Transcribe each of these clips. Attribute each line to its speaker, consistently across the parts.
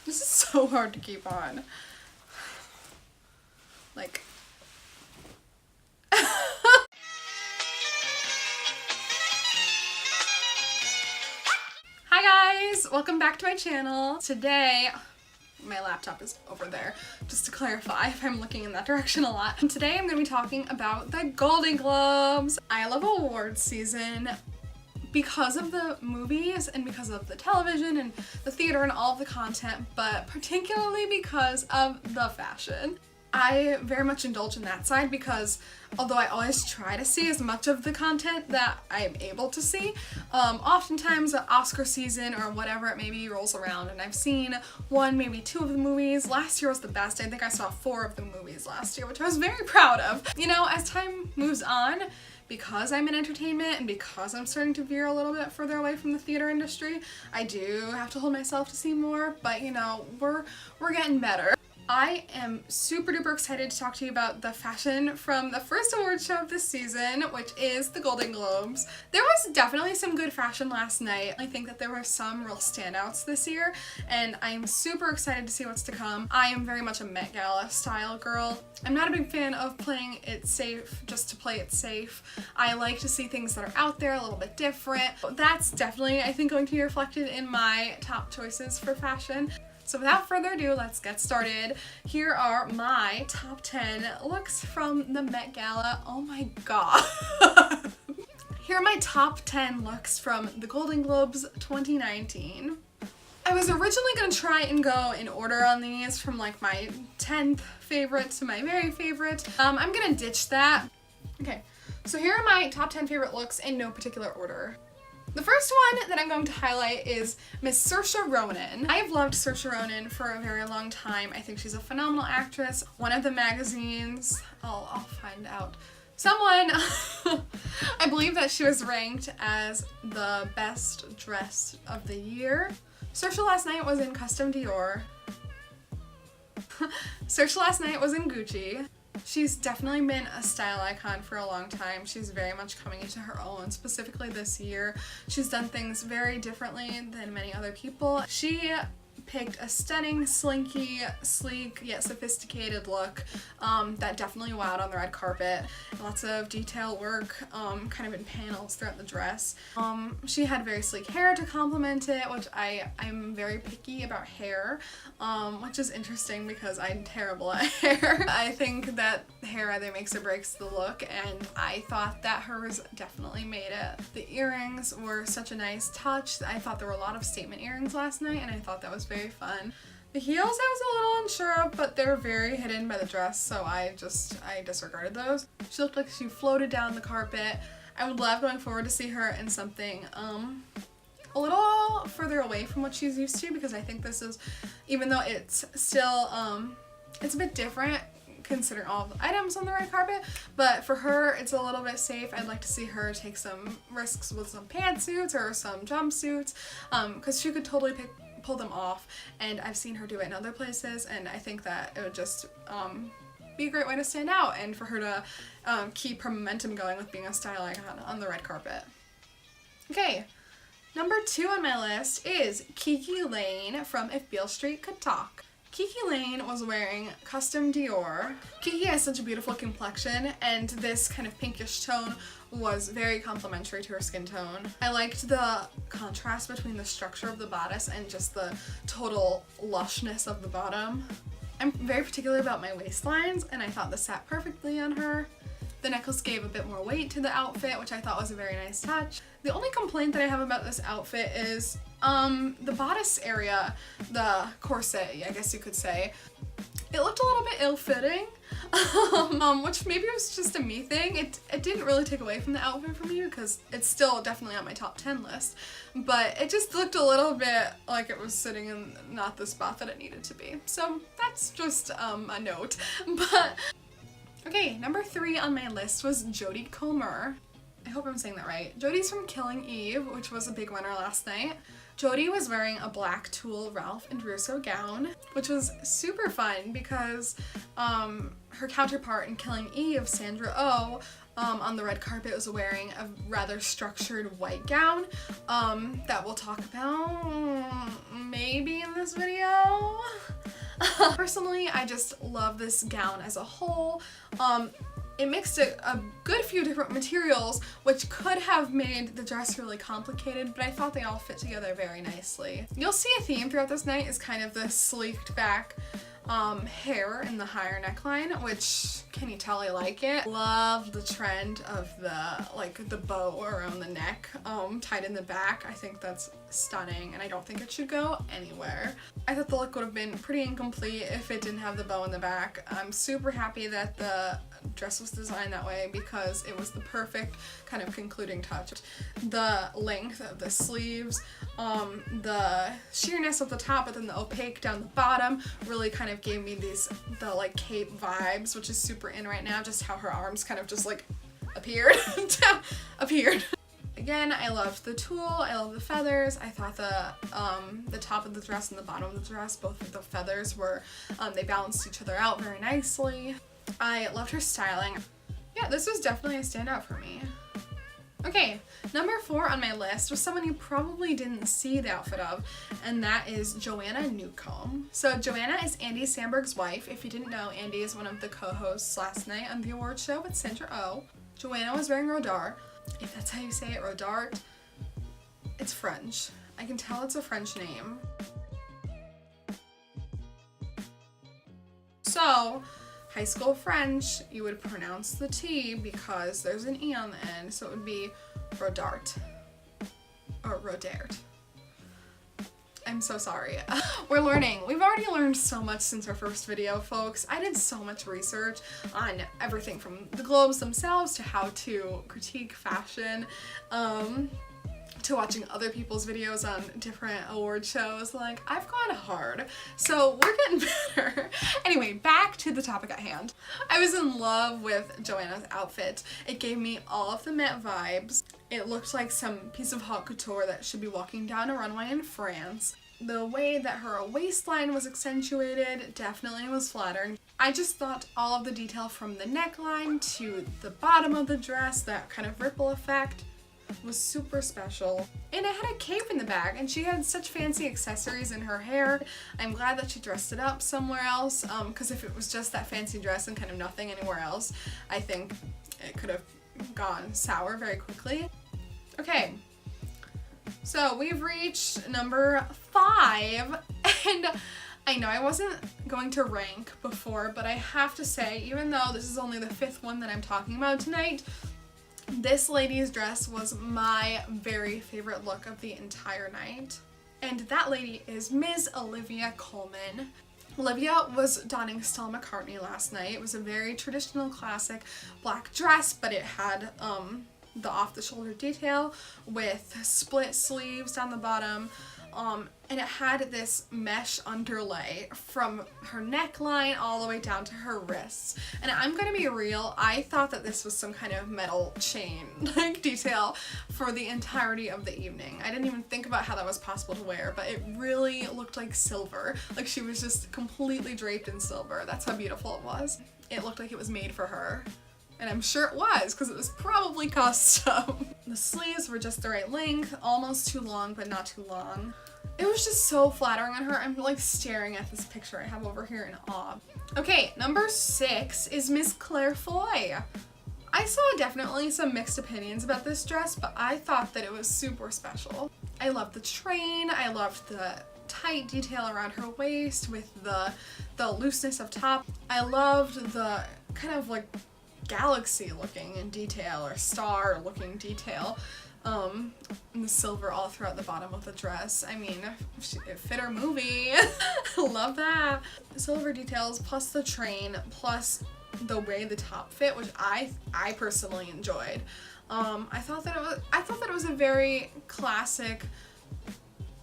Speaker 1: This is so hard to keep on. Like... Hi guys! Welcome back to my channel. Today, my laptop is over there, just to clarify if I'm looking in that direction a lot. And today I'm going to be talking about the Golden Globes. I love awards season because of the movies and because of the television and the theater and all of the content, but particularly because of the fashion. I very much indulge in that side because although I always try to see as much of the content that I'm able to see, oftentimes the Oscar season or whatever it may be rolls around and I've seen one, maybe two of the movies. Last year was the best. I think I saw 4 of the movies last year, which I was very proud of. You know, as time moves on, because I'm in entertainment and because I'm starting to veer a little bit further away from the theater industry, I do have to hold myself to see more, but you know, we're getting better. I am super duper excited to talk to you about the fashion from the first award show of this season, which is the Golden Globes. There was definitely some good fashion last night. I think that there were some real standouts this year, and I'm super excited to see what's to come. I am very much a Met Gala style girl. I'm not a big fan of playing it safe just to play it safe. I like to see things that are out there, a little bit different. That's definitely, I think, going to be reflected in my top choices for fashion. So without further ado, let's get started. Here are my top 10 looks from the Met Gala. Oh my god. Here are my top 10 looks from the Golden Globes 2019. I was originally going to try and go in order on these from like my 10th favorite to my very favorite. I'm going to ditch that. Okay, so here are my top 10 favorite looks in no particular order. The first one that I'm going to highlight is Miss Saoirse Ronan. I have loved Saoirse Ronan for a very long time. I think she's a phenomenal actress. One of the magazines, I'll find out. Someone, I believe that she was ranked as the best dressed of the year. Saoirse last night was in Custom Dior. Saoirse last night was in Gucci. She's definitely been a style icon for a long time. She's very much coming into her own, specifically this year. She's done things very differently than many other people. She picked a stunning, slinky, sleek, yet sophisticated look that definitely wowed on the red carpet. Lots of detail work, kind of in panels throughout the dress. She had very sleek hair to complement it, which I'm very picky about hair, which is interesting because I'm terrible at hair. I think that hair either makes or breaks the look, and I thought that hers definitely made it. The earrings were such a nice touch. I thought there were a lot of statement earrings last night, and I thought that was very fun. The heels I was a little unsure of, but they were very hidden by the dress, so I disregarded those. She looked like she floated down the carpet. I would love going forward to see her in something a little further away from what she's used to, because I think this is, even though it's still it's a bit different considering all the items on the red carpet, but for her it's a little bit safe. I'd like to see her take some risks with some pantsuits or some jumpsuits, because she could totally pull them off, and I've seen her do it in other places, and I think that it would just be a great way to stand out and for her to keep her momentum going with being a style icon on the red carpet. Okay, number 2 on my list is Kiki Layne from If Beale Street Could Talk. Kiki Layne was wearing Custom Dior. Kiki has such a beautiful complexion, and this kind of pinkish tone was very complimentary to her skin tone. I liked the contrast between the structure of the bodice and just the total lushness of the bottom. I'm very particular about my waistlines, and I thought this sat perfectly on her. The necklace gave a bit more weight to the outfit, which I thought was a very nice touch. The only complaint that I have about this outfit is the bodice area, the corset, I guess you could say. It looked a little bit ill-fitting, which maybe was just a me thing. It didn't really take away from the outfit for me because it's still definitely on my top 10 list, but it just looked a little bit like it was sitting in not the spot that it needed to be. So that's just a note. But okay, number 3 on my list was Jodie Comer. I hope I'm saying that right. Jodie's from Killing Eve, which was a big winner last night. Jodie was wearing a black tulle Ralph and Russo gown, which was super fun because her counterpart in Killing Eve, Sandra Oh, on the red carpet was wearing a rather structured white gown that we'll talk about maybe in this video. Personally, I just love this gown as a whole. It mixed a good few different materials, which could have made the dress really complicated, but I thought they all fit together very nicely. You'll see a theme throughout this night is kind of the sleeked back hair in the higher neckline, which, can you tell I like it? Love the trend of the bow around the neck, tied in the back. I think that's stunning, and I don't think it should go anywhere. I thought the look would have been pretty incomplete if it didn't have the bow in the back. I'm super happy that the dress was designed that way because it was the perfect kind of concluding touch. The length of the sleeves, the sheerness at the top, but then the opaque down the bottom really kind of gave me the like cape vibes, which is super in right now, just how her arms kind of just like appeared. Again, I loved the tulle, I love the feathers. I thought the top of the dress and the bottom of the dress, both of the feathers were, they balanced each other out very nicely. I loved her styling. Yeah, this was definitely a standout for me. Okay, number 4 on my list was someone you probably didn't see the outfit of, and that is Joanna Newcomb. So Joanna is Andy Samberg's wife. If you didn't know, Andy is one of the co-hosts last night on the award show with Sandra Oh. Joanna was wearing rodart. If that's how you say it, rodart. It's French. I can tell it's a French name. So, high school French, you would pronounce the T because there's an E on the end, so it would be rodart. Or rodart. I'm so sorry. We're learning. We've already learned so much since our first video, folks. I did so much research on everything from the Globes themselves to how to critique fashion, to watching other people's videos on different award shows. Like, I've gone hard. So we're getting better. Anyway, back to the topic at hand. I was in love with Joanna's outfit. It gave me all of the Met vibes. It looked like some piece of haute couture that should be walking down a runway in France. The way that her waistline was accentuated definitely was flattering. I just thought all of the detail from the neckline to the bottom of the dress, that kind of ripple effect, was super special. And it had a cape in the back, and she had such fancy accessories in her hair. I'm glad that she dressed it up somewhere else, because if it was just that fancy dress and kind of nothing anywhere else, I think it could have gone sour very quickly. Okay, so we've reached number 5, and I know I wasn't going to rank before, but I have to say, even though this is only the 5th one that I'm talking about tonight, this lady's dress was my very favorite look of the entire night. And that lady is Ms. Olivia Colman. Olivia was donning Stella McCartney last night. It was a very traditional classic black dress, but it had the off-the-shoulder detail with split sleeves down the bottom. And it had this mesh underlay from her neckline all the way down to her wrists. And I'm gonna be real, I thought that this was some kind of metal chain like detail for the entirety of the evening. I didn't even think about how that was possible to wear, but it really looked like silver. Like she was just completely draped in silver. That's how beautiful it was. It looked like it was made for her. And I'm sure it was, because it was probably custom. The sleeves were just the right length, almost too long, but not too long. It was just so flattering on her. I'm like staring at this picture I have over here in awe. Okay, number 6 is Miss Claire Foy. I saw definitely some mixed opinions about this dress, but I thought that it was super special. I loved the train, I loved the tight detail around her waist with the looseness up top. I loved the kind of like galaxy looking in detail or star looking detail, and the silver all throughout the bottom of the dress. I mean, it fit her movie. Love that. Silver details plus the train plus the way the top fit, which I personally enjoyed. I thought that it was a very classic,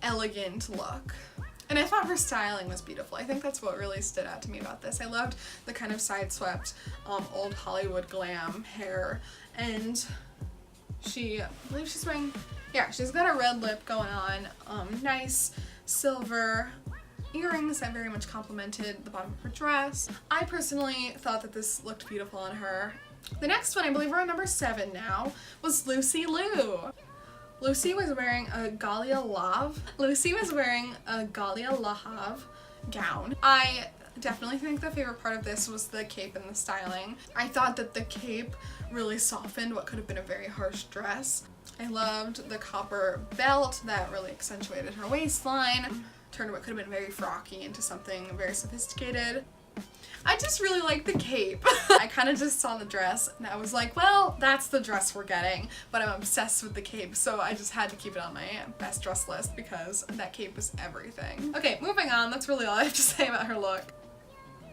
Speaker 1: elegant look. And I thought her styling was beautiful. I think that's what really stood out to me about this. I loved the kind of side-swept, old Hollywood glam hair. And I believe she's wearing Yeah, she's got a red lip going on, nice silver earrings that very much complemented the bottom of her dress. I personally thought that this looked beautiful on her. The next one, I believe we're on number 7 now, was Lucy Liu. Lucy was wearing a Galia Lav. Lucy was wearing a Galia Lahav gown. I definitely think the favorite part of this was the cape and the styling. I thought that the cape really softened what could have been a very harsh dress. I loved the copper belt that really accentuated her waistline, turned what could have been very frocky into something very sophisticated. I just really liked the cape. I kind of just saw the dress and I was like, well, that's the dress we're getting, but I'm obsessed with the cape, so I just had to keep it on my best dress list because that cape was everything. Okay, moving on, that's really all I have to say about her look.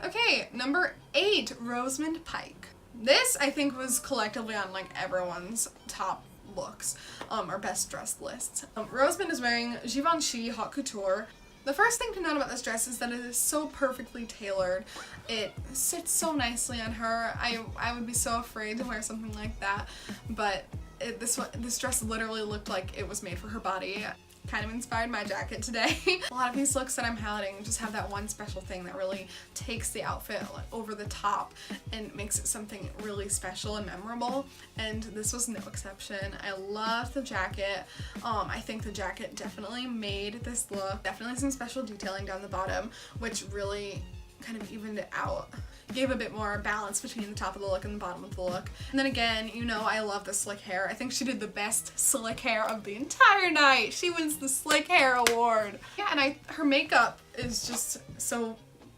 Speaker 1: Okay, number 8, Rosamund Pike. This, I think, was collectively on like everyone's top looks, or best dressed lists. Rosamund is wearing Givenchy Haute Couture. The first thing to note about this dress is that it is so perfectly tailored. It sits so nicely on her. I would be so afraid to wear something like that, but this dress literally looked like it was made for her body. Kind of inspired my jacket today. A lot of these looks that I'm highlighting just have that one special thing that really takes the outfit like over the top and makes it something really special and memorable, and this was no exception. I loved the jacket. I think the jacket definitely made this look. Definitely some special detailing down the bottom, which really kind of evened it out. Gave a bit more balance between the top of the look and the bottom of the look. And then again, you know I love the slick hair. I think she did the best slick hair of the entire night. She wins the slick hair award. Yeah, and her makeup is just so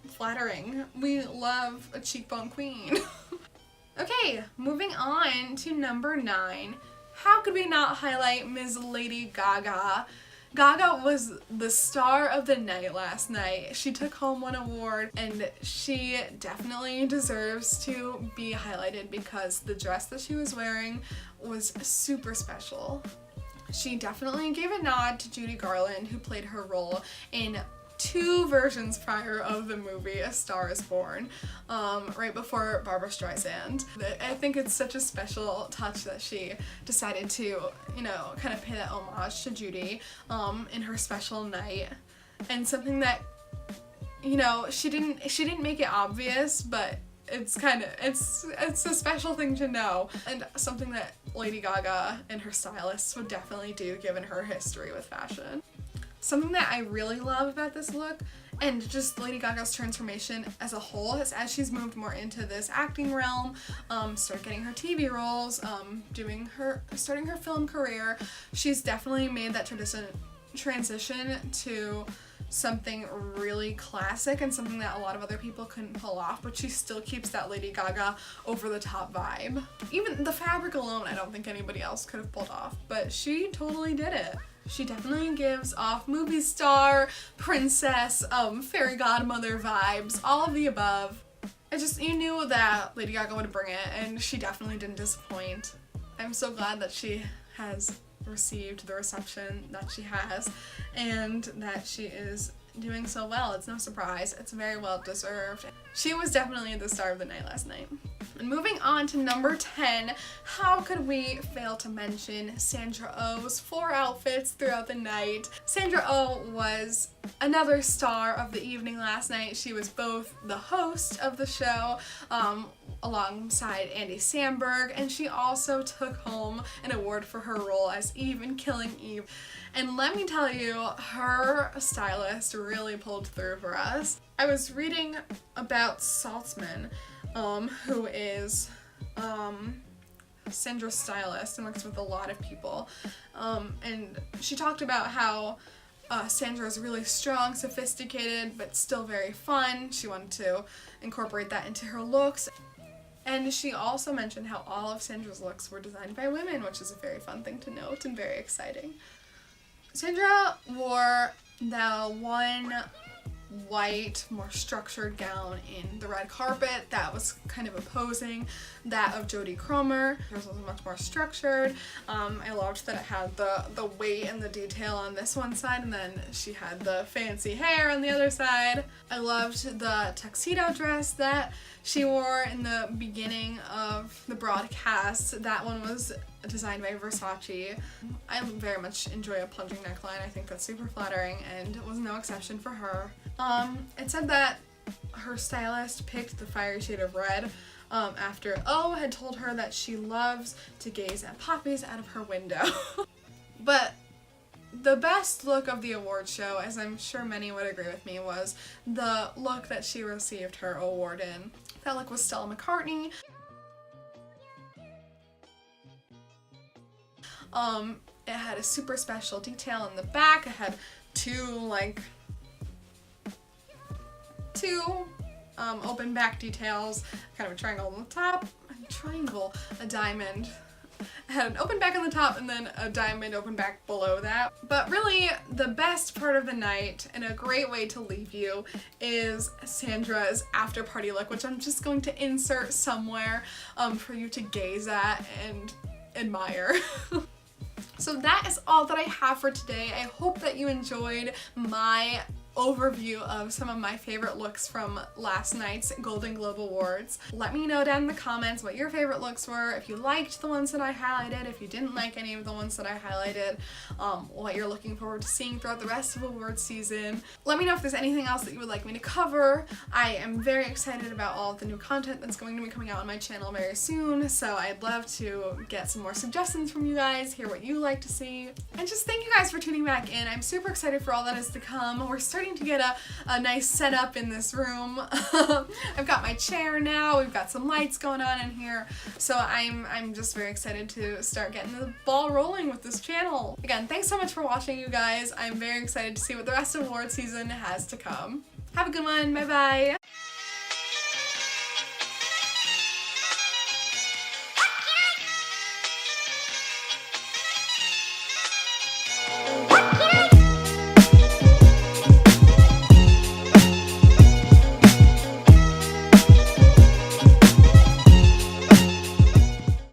Speaker 1: flattering. We love a cheekbone queen. Okay, moving on to number 9. How could we not highlight Ms. Lady Gaga? Gaga was the star of the night last night. She took home one award and she definitely deserves to be highlighted because the dress that she was wearing was super special. She definitely gave a nod to Judy Garland, who played her role in 2 versions prior of the movie A Star is Born, right before Barbra Streisand. I think it's such a special touch that she decided to, you know, kind of pay that homage to Judy in her special night, and something that, you know, she didn't make it obvious, but it's a special thing to know, and something that Lady Gaga and her stylists would definitely do given her history with fashion. Something that I really love about this look, and just Lady Gaga's transformation as a whole, is as she's moved more into this acting realm, started getting her TV roles, starting her film career, she's definitely made that transition to something really classic and something that a lot of other people couldn't pull off, but she still keeps that Lady Gaga over-the-top vibe. Even the fabric alone, I don't think anybody else could have pulled off, but she totally did it. She definitely gives off movie star, princess, fairy godmother vibes, all of the above. You knew that Lady Gaga would bring it, and she definitely didn't disappoint. I'm so glad that she has received the reception that she has, and that she is doing so well. It's no surprise. It's very well deserved. She was definitely the star of the night last night. And moving on to number 10, how could we fail to mention Sandra Oh's 4 outfits throughout the night? Sandra Oh was another star of the evening last night. She was both the host of the show, alongside Andy Samberg, and she also took home an award for her role as Eve in Killing Eve. And let me tell you, her stylist really pulled through for us. I was reading about Saltzman, who is Sandra's stylist and works with a lot of people, and she talked about how Sandra is really strong, sophisticated, but still very fun. She wanted to incorporate that into her looks. And she also mentioned how all of Sandra's looks were designed by women, which is a very fun thing to note and very exciting. Sandra wore the one white, more structured gown in the red carpet that was kind of opposing that of Jodie Comer. Hers was much more structured. I loved that it had the weight and the detail on this one side, and then she had the fancy hair on the other side. I loved the tuxedo dress that she wore in the beginning of the broadcast. That one was designed by Versace. I very much enjoy a plunging neckline. I think that's super flattering, and it was no exception for her. It said that her stylist picked the fiery shade of red after O had told her that she loves to gaze at poppies out of her window. But the best look of the award show, as I'm sure many would agree with me, was the look that she received her award in. That look was Stella McCartney. It had a super special detail in the back. It had two open back details, kind of a triangle on the top, a diamond. It had an open back on the top and then a diamond open back below that. But really, the best part of the night, and a great way to leave you, is Sandra's after party look, which I'm just going to insert somewhere for you to gaze at and admire. So that is all that I have for today. I hope that you enjoyed my overview of some of my favorite looks from last night's Golden Globe Awards. Let me know down in the comments what your favorite looks were, if you liked the ones that I highlighted, if you didn't like any of the ones that I highlighted, what you're looking forward to seeing throughout the rest of awards season. Let me know if there's anything else that you would like me to cover. I am very excited about all of the new content that's going to be coming out on my channel very soon, so I'd love to get some more suggestions from you guys, hear what you like to see, and just thank you guys for tuning back in. I'm super excited for all that is to come. We're starting to get a nice setup in this room. I've got my chair now, we've got some lights going on in here, so I'm just very excited to start getting the ball rolling with this channel. Again, thanks so much for watching, you guys. I'm very excited to see what the rest of award season has to come. Have a good one, bye bye!